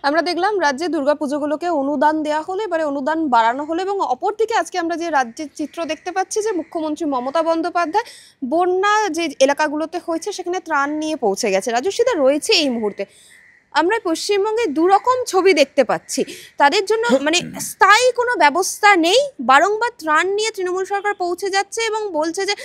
আমরা দেখলাম রাজ্যে দুর্গাপুজোগুলোকে অনুদান দেওয়া হলো, এবারে অনুদান বাড়ানো হলো এবং অপরদিকে আজকে আমরা যে রাজ্যের চিত্র দেখতে পাচ্ছি যে মুখ্যমন্ত্রী মমতা বন্দ্যোপাধ্যায় বন্যা যে এলাকাগুলোতে হয়েছে সেখানে ত্রাণ নিয়ে পৌঁছে গেছে। রাজস্বীদা রয়েছে এই মুহূর্তে, আমরা পশ্চিমবঙ্গে দুরকম ছবি দেখতে পাচ্ছি। তাদের জন্য মানে স্থায়ী কোনো ব্যবস্থা নেই, বারংবার ত্রাণ নিয়ে তৃণমূল সরকার পৌঁছে যাচ্ছে এবং বলছে যে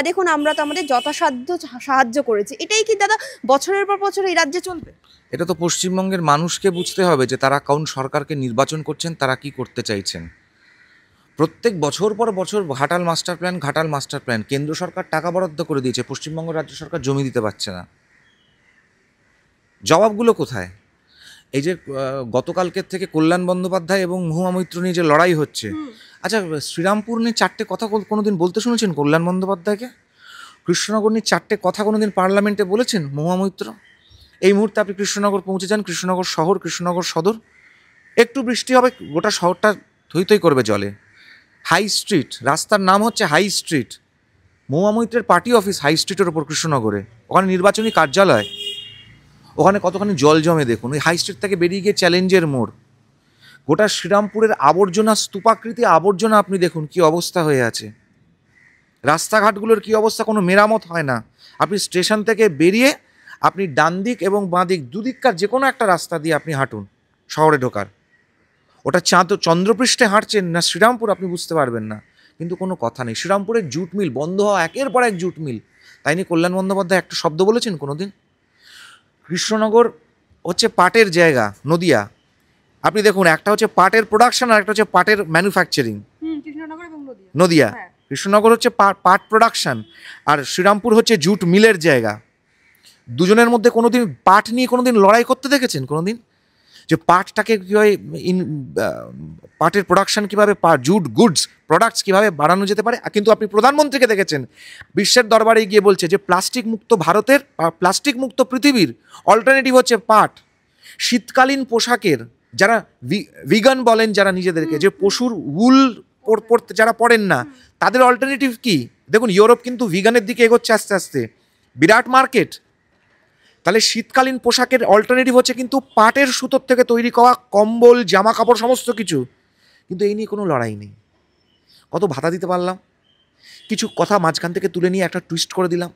দেখুন আমরা তো আমাদের যথাসাধ্য সাহায্য করেছি। এটাই কি দাদা বছরের পর বছর এই রাজ্যে চলবে? এটা তো পশ্চিমবঙ্গের মানুষকে বুঝতে হবে যে তারা কোন সরকারকে নির্বাচন করছেন, তারা কি করতে চাইছেন। প্রত্যেক বছর পর বছর ঘাটাল মাস্টার প্ল্যান কেন্দ্র সরকার টাকা বরাদ্দ করে দিয়েছে, পশ্চিমবঙ্গ রাজ্য সরকার জমি দিতে পারছে না। জবাবগুলো কোথায়? এই যে গতকালকের থেকে কল্যাণ বন্দ্যোপাধ্যায় এবং মহুয়া মৈত্র নিয়ে যে লড়াই হচ্ছে, আচ্ছা শ্রীরামপুর নিয়ে চারটে কথা কোনোদিন বলতে শুনেছেন কল্যাণ বন্দ্যোপাধ্যায়কে? কৃষ্ণনগর নিয়ে চারটে কথা কোনোদিন পার্লামেন্টে বলেছেন মহুয়া মৈত্র? এই মুহূর্তে আপনি কৃষ্ণনগর পৌঁছে যান, কৃষ্ণনগর শহর, কৃষ্ণনগর সদর, একটু বৃষ্টি হবে গোটা শহরটা থই থই করবে জলে। হাই স্ট্রিট, রাস্তার নাম হচ্ছে হাই স্ট্রিট। মহুয়া মৈত্রের পার্টি অফিস হাই স্ট্রিটের ওপর কৃষ্ণনগরে, ওখানে নির্বাচনী কার্যালয়, ওখানে কতখানি জল জমে দেখুন। ওই হাই স্ট্রিট থেকে বেরিয়ে গিয়ে চ্যালেঞ্জের মোড়, গোটা শ্রীরামপুরের আবর্জনা, স্তূপাকৃতি আবর্জনা আপনি দেখুন কি অবস্থা হয়ে আছে। রাস্তাঘাটগুলোর কি অবস্থা, কোনো মেরামত হয় না। আপনি স্টেশন থেকে বেরিয়ে আপনি ডান দিক এবং বাঁ দিক দুদিককার যে কোনো একটা রাস্তা দিয়ে আপনি হাঁটুন শহরে ঢোকার, ওটা চন্দ্রপৃষ্ঠে হাঁটছেন না শ্রীরামপুর আপনি বুঝতে পারবেন না। কিন্তু কোনো কথা নেই, শ্রীরামপুরের জুট মিল বন্ধ হওয়া, একের পর এক জুট মিল। তাই নিয়ে কল্যাণ বন্দ্যোপাধ্যায় একটা শব্দ বলেছেন কোনোদিন? কৃষ্ণনগর হচ্ছে পাটের জায়গা, নদিয়া। আপনি দেখুন, একটা হচ্ছে পাটের প্রোডাকশন আর একটা হচ্ছে পাটের ম্যানুফ্যাকচারিং। নদিয়া, কৃষ্ণনগর হচ্ছে পাট প্রোডাকশন আর শ্রীরামপুর হচ্ছে জুট মিলের জায়গা। দুজনের মধ্যে কোনোদিন পাট নিয়ে কোনোদিন লড়াই করতে দেখেছেন কোনোদিন? যে পাটটাকে কীভাবে পাটের প্রোডাকশন কীভাবে, জুট গুডস প্রোডাক্টস কীভাবে বাড়ানো যেতে পারে। কিন্তু আপনি প্রধানমন্ত্রীকে দেখেছেন বিশ্বের দরবারে গিয়ে বলছে যে প্লাস্টিক মুক্ত ভারতের, প্লাস্টিক মুক্ত পৃথিবীর অল্টারনেটিভ হচ্ছে পাট। শীতকালীন পোশাকের যারা ভিগান বলেন, যারা নিজেদেরকে, যে পশুর উল পড়তে যারা পড়েন না, তাদের অল্টারনেটিভ কি? দেখুন ইউরোপ কিন্তু ভিগানের দিকে এগোচ্ছে আস্তে আস্তে, বিরাট মার্কেট। তাহলে শীতকালীন পোশাকের অল্টারনেটিভ হচ্ছে কিন্তু পাটের সুতোর থেকে তৈরি করা কম্বল, জামা কাপড়, সমস্ত কিছু। কিন্তু এই নিয়ে কোনো লড়াই নেই। কত ভাতা দিতে পারলাম, কিছু কথা মাঝখান থেকে তুলে নিয়ে একটা টুইস্ট করে দিলাম।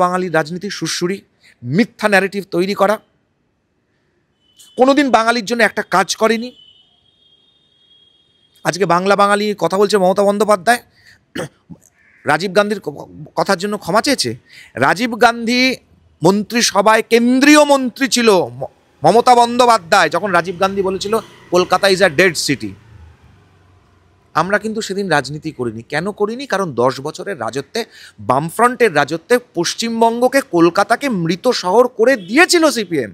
বাঙালির রাজনীতির সুরসুরি, মিথ্যা ন্যারেটিভ তৈরি করা। কোনোদিন বাঙালির জন্য একটা কাজ করেনি। আজকে বাঙালি কথা বলছে মমতা বন্দ্যোপাধ্যায়। রাজীব গান্ধীর কথার জন্য ক্ষমা চেয়েছে। রাজীব গান্ধী মন্ত্রিসভায় কেন্দ্রীয় মন্ত্রী ছিল মমতা বন্দ্যোপাধ্যায়, যখন রাজীব গান্ধী বলেছিল Kolkata is a dead city. আমরা কিন্তু সেদিন রাজনীতি করিনি। কেন করিনি? কারণ 10 বছরের রাজত্বে, বামফ্রন্টের রাজত্বে পশ্চিমবঙ্গকে, কলকাতাকে মৃত শহর করে দিয়েছিল সিপিএম।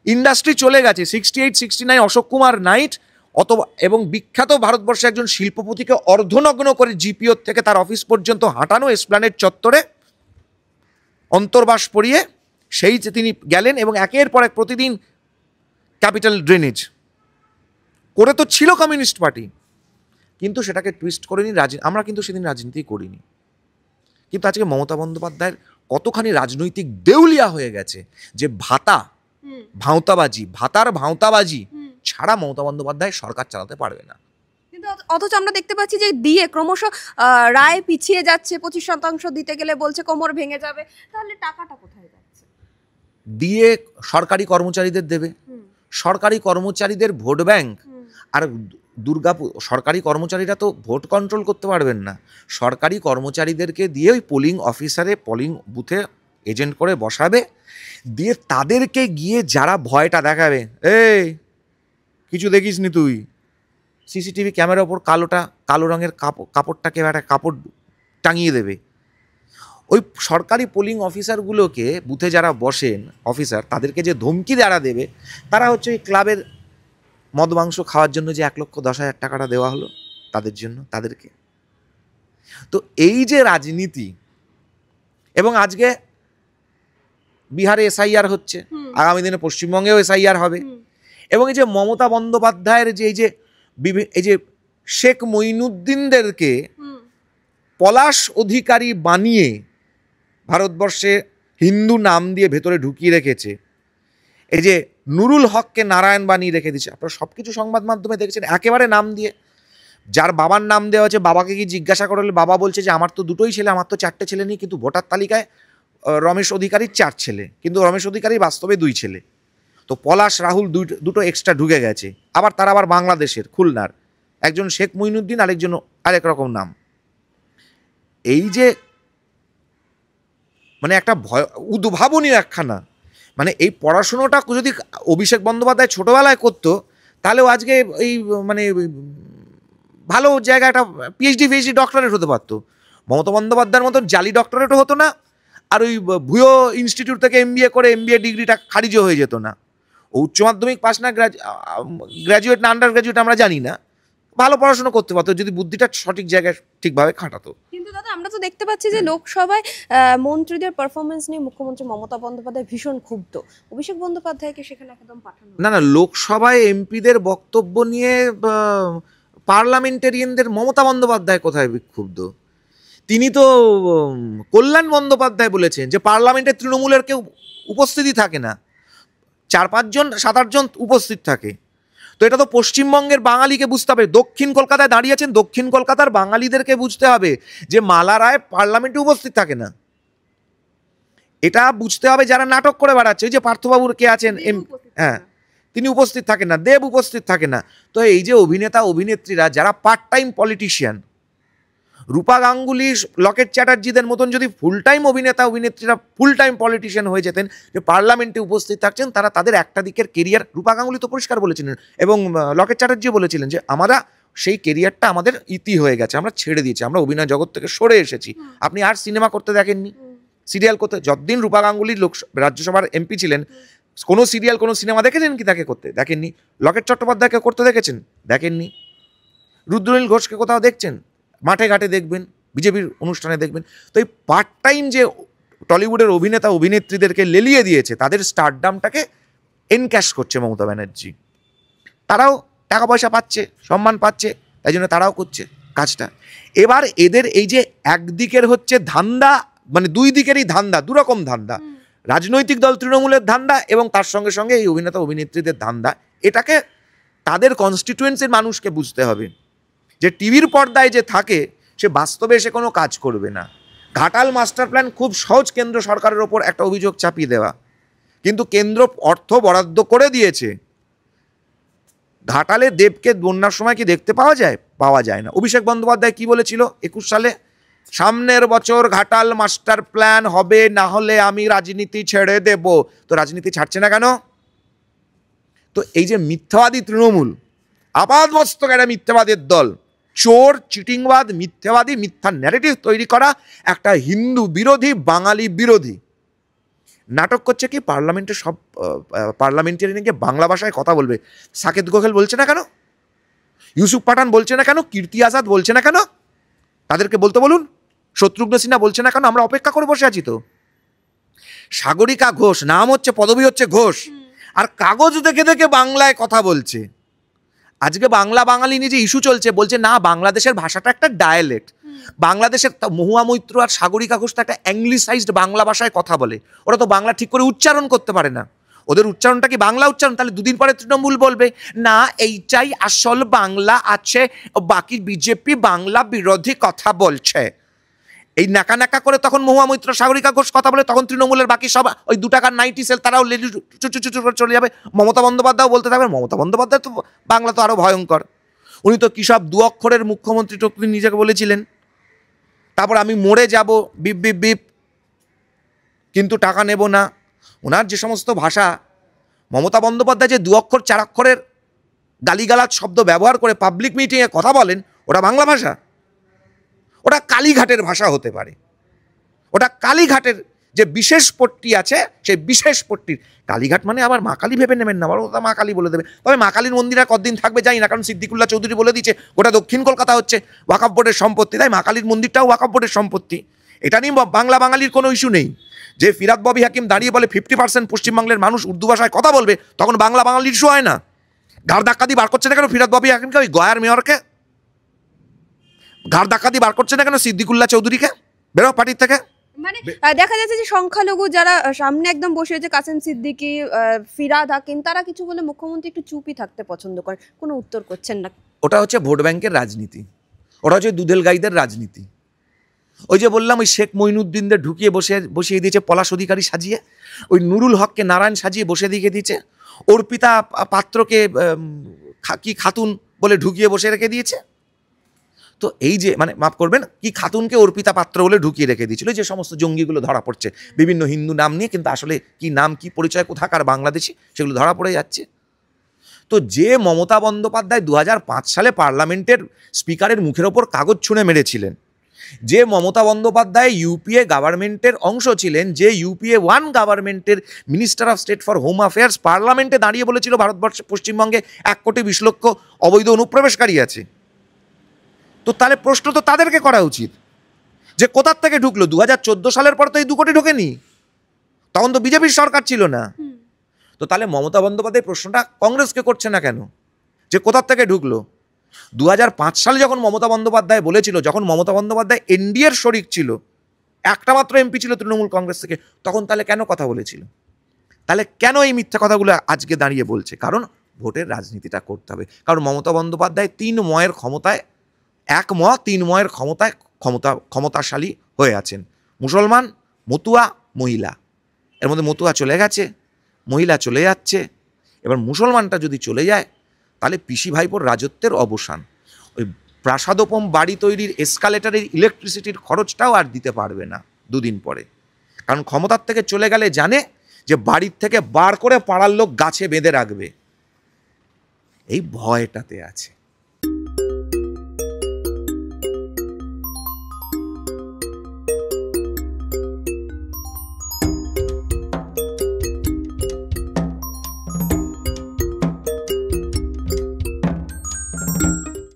ইন্ডাস্ট্রি চলে গেছে। 68, 69 অশোক কুমার নাইট এবং বিখ্যাত ভারতবর্ষে একজন শিল্পপতিকে অর্ধনগ্ন করে জিপিও থেকে তার অফিস পর্যন্ত হাঁটানো এসপ্ল্যানেড চত্বরে অন্তর্বাস পরিয়ে, সেই যে তিনি গেলেন এবং একের পর এক প্রতিদিন ক্যাপিটাল ড্রেনেজ করে তো ছিল কমিউনিস্ট পার্টি, কিন্তু সেটাকে টুইস্ট করেনি। আমরা কিন্তু সেদিন রাজনীতি করিনি। কিন্তু আজকে মমতা বন্দ্যোপাধ্যায়ের কতখানি রাজনৈতিক দেউলিয়া হয়ে গেছে যে ভাতার ভাঁওতাবাজি ছাড়া মমতা বন্দ্যোপাধ্যায় সরকার চালাতে পারবে না। কিন্তু অথচ আমরা দেখতে পাচ্ছি যে দিয়ে ক্রমশ রায় পিছিয়ে যাচ্ছে। 25% দিতে গেলে বলছে কোমর ভেঙে যাবে। তাহলে টাকাটা কোথায় যাচ্ছে? দিয়ে সরকারি কর্মচারীদের দেবে, সরকারি কর্মচারীদের ভোট ব্যাংক। আর সরকারি কর্মচারীরা তো ভোট কন্ট্রোল করতে পারবেন না। সরকারি কর্মচারীদেরকে দিয়ে ওই পোলিং অফিসারে পোলিং বুথে এজেন্ট করে বসাবে, দিয়ে তাদেরকে গিয়ে যারা ভয়টা দেখাবে, এই কিছু দেখিস নি তুই, সিসিটিভি ক্যামেরার ওপর কালো রঙের কাপড়টাকে একটা কাপড় টাঙিয়ে দেবে। ওই সরকারি পোলিং অফিসারগুলোকে, বুথে যারা বসেন অফিসার, তাদেরকে যে ধমকি যারা দেবে, তারা হচ্ছে ওই ক্লাবের মদ মাংস খাওয়ার জন্য যে 1,10,000 টাকাটা দেওয়া হলো তাদের জন্য, তাদেরকে। তো এই যে রাজনীতি, এবং আজকে বিহারে এসআইআর হচ্ছে, আগামী দিনে পশ্চিমবঙ্গেও এসআইআর হবে। এবং এই যে মমতা বন্দ্যোপাধ্যায়ের যে এই যে শেখ মঈনুদ্দিনদেরকে পলাশ অধিকারী বানিয়ে ভারতবর্ষে হিন্দু নাম দিয়ে ভেতরে ঢুকিয়ে রেখেছে, এই যে নুরুল হককে নারায়ণ বানিয়ে রেখে দিচ্ছে, আপনারা সব কিছু সংবাদ মাধ্যমে দেখেছেন, একেবারে নাম দিয়ে। যার বাবার নাম দেওয়া হচ্ছে, বাবাকে কি জিজ্ঞাসা করলে বাবা বলছে যে আমার তো দুটোই ছেলে, আমার তো 4টে ছেলে নেই, কিন্তু ভোটার তালিকায় রমেশ অধিকারীর 4 ছেলে, কিন্তু রমেশ অধিকারীর বাস্তবে 2 ছেলে। তো পলাশ রাহুল দুটো এক্সট্রা ঢুকে গেছে, আবার তারা আবার বাংলাদেশের খুলনার, একজন শেখ মুইনুদ্দিন, আরেকজন আরেক রকম নাম। এই যে মানে একটা ভয়, উদ্ভাবনীয় একখানা, মানে এই পড়াশুনোটা যদি অভিষেক বন্দ্যোপাধ্যায় ছোটবেলায় করতো, তাহলেও আজকে এই মানে ভালো জায়গায় একটা পিএইচডি ডক্টরেট হতে পারতো। মমতা বন্দ্যোপাধ্যায়ের মতন জালি ডক্টরেটও হতো না, আর ওই ভুয়ো ইনস্টিটিউট থেকে এমবিএ করে এমবিএ ডিগ্রিটা খারিজও হয়ে যেত না। ও উচ্চ মাধ্যমিক পাস না, গ্র্যাজুয়েট না আন্ডার গ্র্যাজুয়েট আমরা জানি না, ভালো পড়াশোনা করতে পারতো যদি বুদ্ধিটা সঠিক জায়গায় ঠিকভাবে খাটাতো। কিন্তু দাদা আমরা তো দেখতে পাচ্ছি যে লোকসভায় মন্ত্রীদের পারফরমেন্স নিয়ে মুখ্যমন্ত্রী মমতা বন্দ্যোপাধ্যায় ভীষণ ক্ষুব্ধ। অভিষেক বন্দ্যোপাধ্যায়কে সেখানে একদম পাঠানো না না, লোকসভায় এমপিদের বক্তব্য নিয়ে পার্লামেন্টেরিয়ানদের মমতা বন্দ্যোপাধ্যায় কোথায় বিক্ষুব্ধ? তিনি তো কল্যাণ বন্দ্যোপাধ্যায় বলেছেন যে পার্লামেন্টে তৃণমূলের কেউ উপস্থিতি থাকে না, 4-5 জন 7-8 জন উপস্থিত থাকে। তো এটা তো পশ্চিমবঙ্গের বাঙালিকে বুঝতে হবে, দক্ষিণ কলকাতায় দাঁড়িয়েছেন, দক্ষিণ কলকাতার বাঙালিদেরকে বুঝতে হবে যে মালা রায় পার্লামেন্টে উপস্থিত থাকে না। এটা বুঝতে হবে যারা নাটক করে বেড়াচ্ছে, ওই যে পার্থবাবুর কে আছেন, হ্যাঁ, তিনি উপস্থিত থাকেন না, দেব উপস্থিত থাকে না। তো এই যে অভিনেতা অভিনেত্রীরা যারা পার্ট টাইম পলিটিশিয়ান, রূপা গাঙ্গুলি, লকেট চ্যাটার্জিদের মতন যদি ফুল টাইম অভিনেতা অভিনেত্রীরা ফুল টাইম পলিটিশিয়ান হয়ে যেতেন, যে পার্লামেন্টে উপস্থিত থাকছেন, তারা তাদের একটা দিকের কেরিয়ার, রূপা গাঙ্গুলি তো পরিষ্কার বলেছিলেন এবং লকেট চ্যাটার্জিও বলেছিলেন যে আমরা সেই কেরিয়ারটা আমাদের ইতি হয়ে গেছে, আমরা ছেড়ে দিয়েছি, আমরা অভিনয় জগৎ থেকে সরে এসেছি। আপনি আর সিনেমা করতে দেখেননি, সিরিয়াল করতে, যতদিন রূপা গাঙ্গুলি রাজ্যসভার এমপি ছিলেন, কোনো সিরিয়াল কোনো সিনেমা দেখেছেন কি তাকে করতে? দেখেননি। লকেট চট্টোপাধ্যায়কে করতে দেখেছেন? দেখেননি। রুদ্রনীল ঘোষকে কোথাও দেখছেন? মাঠে ঘাটে দেখবেন, বিজেপির অনুষ্ঠানে দেখবেন। তো এই পার্ট টাইম যে টলিউডের অভিনেতা অভিনেত্রীদেরকে লেলিয়ে দিয়েছে, তাদের স্টারডামটাকে এনক্যাশ করছে মমতা ব্যানার্জি। তারাও টাকা পয়সা পাচ্ছে, সম্মান পাচ্ছে, তাই জন্য তারাও করছে কাজটা। এবার এদের এই যে একদিকের হচ্ছে ধান্দা, মানে 2 দিকেরই ধান্দা, 2 রকম ধান্দা, রাজনৈতিক দল তৃণমূলের ধান্দা এবং তার সঙ্গে সঙ্গে এই অভিনেতা অভিনেত্রীদের ধান্দা। এটাকে তাদের কনস্টিটুয়েন্সির মানুষকে বুঝতে হবে যে টিভির পর্দায় যে থাকে সে বাস্তবে এসে কোনো কাজ করবে না। ঘাটাল মাস্টার প্ল্যান খুব সহজ কেন্দ্র সরকারের ওপর একটা অভিযোগ চাপিয়ে দেওয়া, কিন্তু কেন্দ্র অর্থ বরাদ্দ করে দিয়েছে। ঘাটালে দেবকে বন্যার সময় কি দেখতে পাওয়া যায়? পাওয়া যায় না। অভিষেক বন্দ্যোপাধ্যায় কি বলেছিল 21 সালে? সামনের বছর ঘাটাল মাস্টার প্ল্যান হবে, না হলে আমি রাজনীতি ছেড়ে দেব। তো রাজনীতি ছাড়ছে না কেন? তো এই যে মিথ্যাবাদী তৃণমূল, আপাতমস্তক একটা মিথ্যাবাদের দল, চোর, চিটিংবাদ, মিথ্যাবাদী, মিথ্যা ন্যারেটিভ তৈরি করা একটা হিন্দু বিরোধী, বাঙালি বিরোধী নাটক করছে। কি পার্লামেন্টে সব পার্লামেন্টারিয়ানকে বাংলা ভাষায় কথা বলবে? সাকেত গোখেল বলছে না কেন? ইউসুফ পাঠান বলছে না কেন? কীর্তি আজাদ বলছে না কেন? তাদেরকে বলতে বলুন। শত্রুঘ্ন সিনহা বলছে না কেন? আমরা অপেক্ষা করে বসে আছি তো। সাগরিকা ঘোষ, নাম হচ্ছে, পদবী হচ্ছে ঘোষ, আর কাগজ দেখে দেখে বাংলায় কথা বলছে। আজকে বাংলা বাঙালি নিয়ে যে ইস্যু চলছে, বলছে না বাংলাদেশের ভাষাটা একটা ডায়ালেক্ট, বাংলাদেশের মহুয়া মৈত্র আর সাগরিকা ঘোষ তো একটা অ্যাংলিসাইজড বাংলা ভাষায় কথা বলে, ওরা তো বাংলা ঠিক করে উচ্চারণ করতে পারে না। ওদের উচ্চারণটা কি বাংলা উচ্চারণ? তাহলে 2 দিন পরে তৃণমূল বলবে না এইটাই আসল বাংলা আছে, বাকি বিজেপি বাংলা বিরোধী কথা বলছে। এই নাকা নাকা করে তখন মহুয়া মৈত্র সাগরিকা ঘোষ কথা বলে, তখন তৃণমূলের বাকি সব ওই 2 টাকার নাইটি সেল তারাও চুচু করে চলে যাবে। মমতা বন্দ্যোপাধ্যায় বলতে থাকবেন। মমতা বন্দ্যোপাধ্যায় তো বাংলা তো আরো ভয়ঙ্কর, উনি তো কি সব 2 অক্ষরের মুখ্যমন্ত্রী টুকরি নিজেকে বলেছিলেন। তারপর আমি মরে যাব, বিপ বিপ বিপ, কিন্তু টাকা নেব না। ওনার যে সমস্ত ভাষা, মমতা বন্দ্যোপাধ্যায় যে 2 অক্ষর 4 অক্ষরের গালিগালাজ শব্দ ব্যবহার করে পাবলিক মিটিংয়ে কথা বলেন, ওটা বাংলা ভাষা? ওটা কালীঘাটের ভাষা হতে পারে। ওটা কালীঘাটের যে বিশেষ পট্টি আছে, সেই বিশেষ পট্টির, কালীঘাট মানে আবার মা কালী ভেবে নেবেন না, আবার ওটা মা কালী বলে দেবে। তবে মা কালীর মন্দিরে কতদিন থাকবে জানি না, কারণ সিদ্দিকুল্লাহ চৌধুরী বলে দিচ্ছে গোটা দক্ষিণ কলকাতা হচ্ছে ওয়াকফ বোর্ডের সম্পত্তি, তাই মা কালীর মন্দিরটাও ওয়াকফ বোর্ডের সম্পত্তি। এটা নিয়ে বাংলা বাঙালির কোনো ইস্যু নেই। যে ফিরাদ ববি হাকিম দাঁড়িয়ে বলে 50% পশ্চিমবাংলার মানুষ উর্দু ভাষায় কথা বলবে, তখন বাংলা বাঙালির ইস্যু হয় না। ঘাড় ধাক্কা দিয়ে বার করছে না কেন ফিরাদ ববি হাকিমকে, ওই গয়ার মেয়রকে? ঘাড় ধাক্কা দিয়ে বার করছে না কেন সিদ্দিকুল্লাহ চৌধুরীকে? বেরো পার্টির থেকে। মানে দেখা যাচ্ছে যে সংখ্যালঘু যারা সামনে একদম বসে আছে, কাসেম সিদ্দিকী, ফিরহাদ হাকিম, তারা কিছু বলে মুখ্যমন্ত্রী একটু চুপই থাকতে পছন্দ করেন, কোনো উত্তর করছেন না। ওটা হচ্ছে ভোট ব্যাংকের রাজনীতি, ওটা হচ্ছে দুধেল গাইদের রাজনীতি। ওই যে বললাম, ওই শেখ মঈনুদ্দিনদের ঢুকিয়ে বসিয়ে দিয়েছে পলাশ অধিকারী সাজিয়ে, ওই নুরুল হককে নারায়ণ সাজিয়ে বসে দিয়ে দিয়েছে, অর্পিতা পাত্রকে কি খাতুন বলে ঢুকিয়ে বসে রেখে দিয়েছে। তো এই যে মানে মাফ করবেন, কি খাতুনকে অর্পিতা পাত্র বলে ঢুকিয়ে রেখে দিয়েছিল, যে সমস্ত জঙ্গিগুলো ধরা পড়ছে বিভিন্ন হিন্দু নাম নিয়ে, কিন্তু আসলে কি নাম, কি পরিচয়, কোথাকার বাংলাদেশি, সেগুলো ধরা পড়ে যাচ্ছে। তো যে মমতা বন্দ্যোপাধ্যায় 2005 সালে পার্লামেন্টের স্পিকারের মুখের ওপর কাগজ ছুঁড়ে মেরেছিলেন, যে মমতা বন্দ্যোপাধ্যায় ইউপিএ গভর্নমেন্টের অংশ ছিলেন, যে ইউপিএ 1 গভর্নমেন্টের minister of state for home affairs, পার্লামেন্টে দাঁড়িয়ে বলেছিল ভারতবর্ষে পশ্চিমবঙ্গে 1,20,00,000 অবৈধ অনুপ্রবেশকারী আছে। তো তাহলে প্রশ্ন তো তাদেরকে করা উচিত যে কোথার থেকে ঢুকলো। 2014 সালের পর তো এই 2 কোটি ঢোকেনি, তখন তো বিজেপির সরকার ছিল না। তো তাহলে মমতা বন্দ্যোপাধ্যায় প্রশ্নটা কংগ্রেসকে করছে না কেন, যে কোথার থেকে ঢুকলো? 2005 সালে যখন মমতা বন্দ্যোপাধ্যায় বলেছিল, যখন মমতা বন্দ্যোপাধ্যায় এনডিএর শরিক ছিল, একটা মাত্র এমপি ছিল তৃণমূল কংগ্রেস থেকে, তখন তাহলে কেন কথা বলেছিল? তাহলে কেন এই মিথ্যা কথাগুলো আজকে দাঁড়িয়ে বলছে? কারণ ভোটের রাজনীতিটা করতে হবে। কারণ মমতা বন্দ্যোপাধ্যায় 3 ময়ের ক্ষমতায়, 1 ম 3 ময়ের ক্ষমতাশালী হয়ে আছেন। মুসলমান, মতুয়া, মহিলা, এর মধ্যে মতুয়া চলে গেছে, মহিলা চলে যাচ্ছে। এবার মুসলমানটা যদি চলে যায়, তাহলে পিসি ভাইপোর রাজত্বের অবসান। ওই প্রাসাদোপম বাড়ি তৈরির এসকালেটারের ইলেকট্রিসিটির খরচটাও আর দিতে পারবে না 2 দিন পরে। কারণ ক্ষমতার থেকে চলে গেলে জানে যে বাড়ির থেকে বার করে পাড়ার লোক গাছে বেঁধে রাখবে, এই ভয়টাতে আছে।